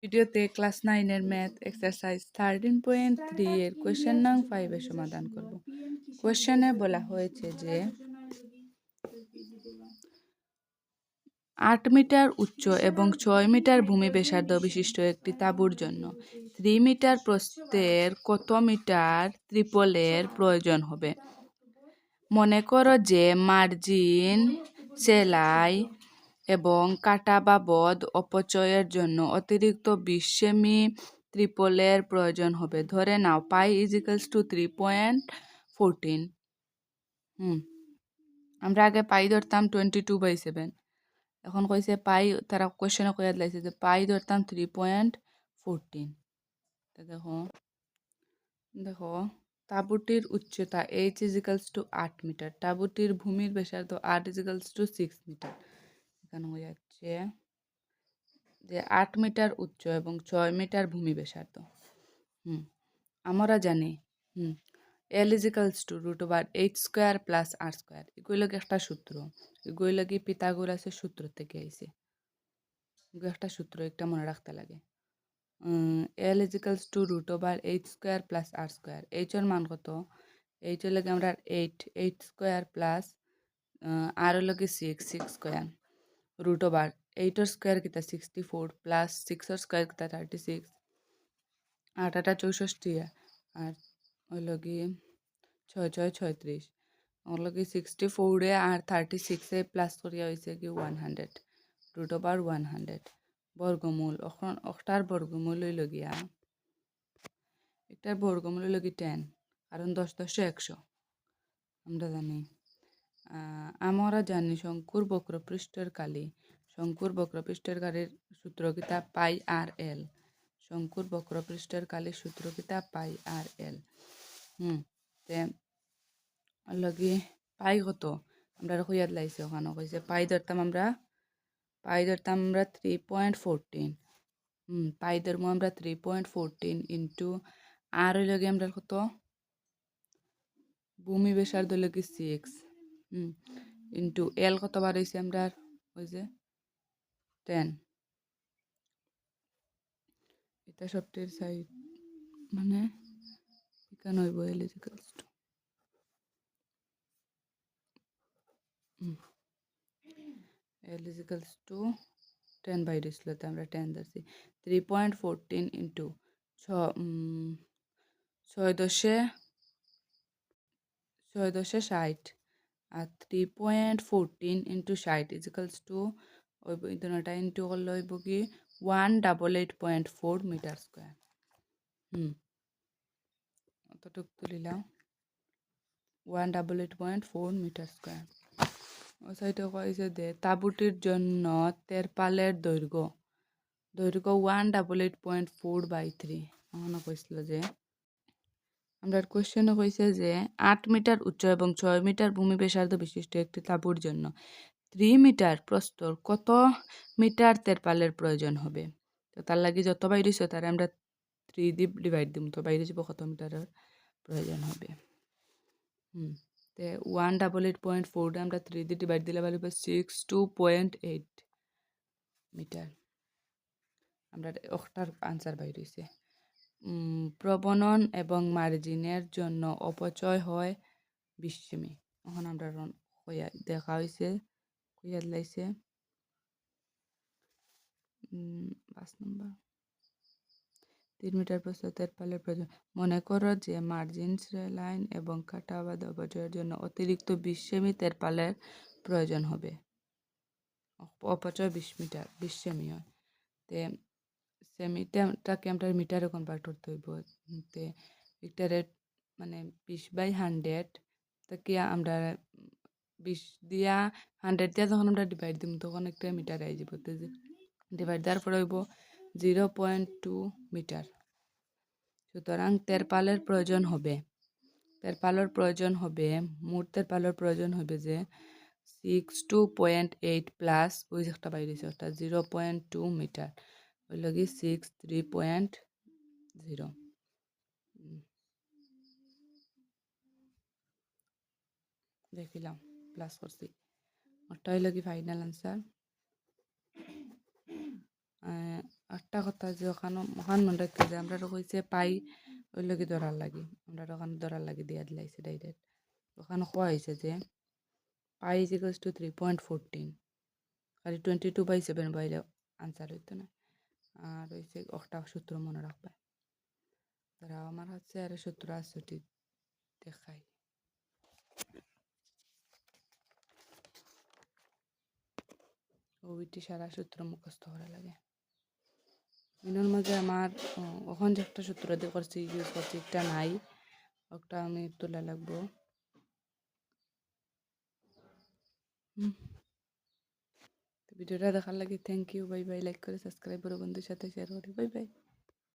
ভিডিওতে ক্লাস 9 এর math exercise 13.3 এর কোয়েশ্চেন নং 5 এর সমাধান করব। কোয়েশ্চেনে বলা হয়েছে যে 8 মিটার উচ্চ এবং 6 মিটার ভূমি ব্যাসার্ধ বিশিষ্ট একটি তাঁবুর জন্য 3 মিটার প্রস্থের কত মিটার ত্রিপলের প্রয়োজন হবে। মনে করো যে মার্জিন, সেলাই এবং কাটা বাবদ অপচয়ের জন্য অতিরিক্ত 20 সেমি ত্রিপলের প্রয়োজন হবে। ধরে নাও পাই ইজিক্যালস টু 3.14। আমরা আগে পাই ধরতাম 22/7। এখন কইছে পাই, তারা কোয়েশ্চেনে কইয়া দিলাইছে যে পাই ধরতাম 3.14। দেখো দেখো তাঁবুটির উচ্চতা h ইজিক্যালস টু 8 মিটার, তাঁবুটির ভূমির ব্যাসার্ধ 8 ইজিক্যালস টু 6 মিটার। এখানে হয়ে যাচ্ছে যে 8 মিটার উচ্চ এবং 6 মিটার ভূমি ব্যাসার্ধ। আমরা জানি L is equals to √8² plus r²। এগুলো একটা সূত্র, এগুলো কি পিথাগোরাসের সূত্র থেকে আইছে। এগুলো একটা সূত্র, একটা মনে রাখতে লাগে। L is equals to √8² plus r²। H এর মান কত? এইচ এর লাগে আমরা 8² প্লাস আর হলো কি 6² √8 স্কোয়ার কিতা 64 প্লাস 6 স্কোয়ার কিতা 36, 8 8 64 আর হলো কি 6 6 36, হলো কি 64 আর 36 প্লাস করিয়া হয়েছে কি 100 √100 বর্গমূল। এখন একটার বর্গমূল হইল গিয়া, একটার বর্গমূল হইল কি 10, কারণ 10 10 100 আমরা জানি। আমরা জানি শঙ্কুর বক্রপৃষ্ঠের কালি, শঙ্কুর বক্রপৃষ্ঠের কালির সূত্র কিতা পাই আর এল। শঙ্কুর বক্রপৃষ্ঠের কালির সূত্র কিতা পাই আর এল। তে লগে পাই কত আমরা কইয়াদ লাইছে, ওখানে কইছে পাই ধরতাম আমরা 3.14। পাই ধরবো আমরা 3.14 ইন্টু আর হইল গিয়ে আমরা কত ভূমি ব্যাসার্ধ হইল কি 6 ইন্টু এল কত বার হয়েছে আমরা ওই যে 10। এটা সবটির সাইড মানে এখানে হইব এল ইজিক্যালস টু এল ইজিক্যালস টু 10 বাইরে ছিল, তো আমরা 10 ধরছি। 3.14 ইন্টু 6 10 আর 3.14 ইন্টু 60 ইজিক্যালস টু ওই দুটা ইন্টু করলে হইব কি 188.4 মিটার স্কোয়ার। অতটুক তুলিলাম 188.4 মিটার স্কোয়ার। ও সাইডে কয়েছে যে তাঁবুটির জন্য তেরপালের দৈর্ঘ্য 188.4/3। এখনো কইছিল যে আমরা কোয়েশ্চেনে কইছে যে 8 মিটার উচ্চ এবং 6 মিটার ভূমি ব্যাসার্ধ বিশিষ্ট একটি তাঁবুর জন্য 3 মিটার প্রস্থর কত মিটার তেরপালের প্রয়োজন হবে। তো তার লাগি যত বাইরে হইছে তার আমরা 3 দিয়ে ডিভাইড দিম, তো বাইরে যাব কত মিটারের প্রয়োজন হবে। তে 188.4 আমরা 3 দিয়ে ডিভাইড দিলে পারব 62.8 মিটার। আমরা ওটার আনসার বাইরে হইছে। প্রবনন এবং মার্জিনের জন্য অপচয় হয় 20 সেমি। এখন আমরা দেখা হয়েছে কইয়া লাইছে 5 নম্বর 3 মিটার প্রস্থ তেরপালের প্রয়োজন। মনে করো যে মার্জিন, লাইন এবং কাটা বা অপচয়ের জন্য অতিরিক্ত 20 সেমি তেরপালের প্রয়োজন হবে। অপচয় 20 সেমি হয়। তে সেমিটাকে আমরা মিটারে কনভার্ট করতে হইব। তে মিটারে মানে 20/100 তাকে আমরা 20 দিয়া 100 দিয়া যখন আমরা ডিভাইড দিব তখন একটা মিটার আই যাব। তো ডিভাইড দেওয়ার পরে হইব 0.2 মিটার। সুতরাং তেরপালের প্রয়োজন হবে মোট তেরপালের প্রয়োজন হবে যে 62.8 প্লাস ওই একটা বাইরে ওটা 0.2 মিটার ওই লগে 63.0 দেখিলাম প্লাস করছি। ওটা হইল কি ফাইনাল আনসার। একটা কথা যে ওখান মনে রাখতে যে আমরা কইছে পাই ওই লগে ধরার লাগি আমরা ওখানে ধরার লাগি দিয়া দিলাইছে ডাইরেক্ট ওখানে কোয়া হয়েছে যে পাই ইজ ইকুয়ালস টু 3.14 খালি 22/7 বাইলে আনসার হইতো না আর হইছে একটা সূত্র মনে রাখবে তারা আমার হচ্ছে আর সূত্র আছে ঠিক দেখাই ওইটি সারা সূত্র মুখস্থ করা লাগে এর মাঝে আমার ওখান যে একটা সূত্র দিয়ে করছি ইউজ করছি একটা নাই ওটা আমি তোলা লাগবো ভিডিওটা দেখার লাগে thank you bye bye like করে সাবস্ক্রাইব করো বন্ধুর সাথে শেয়ার করি বাই বাই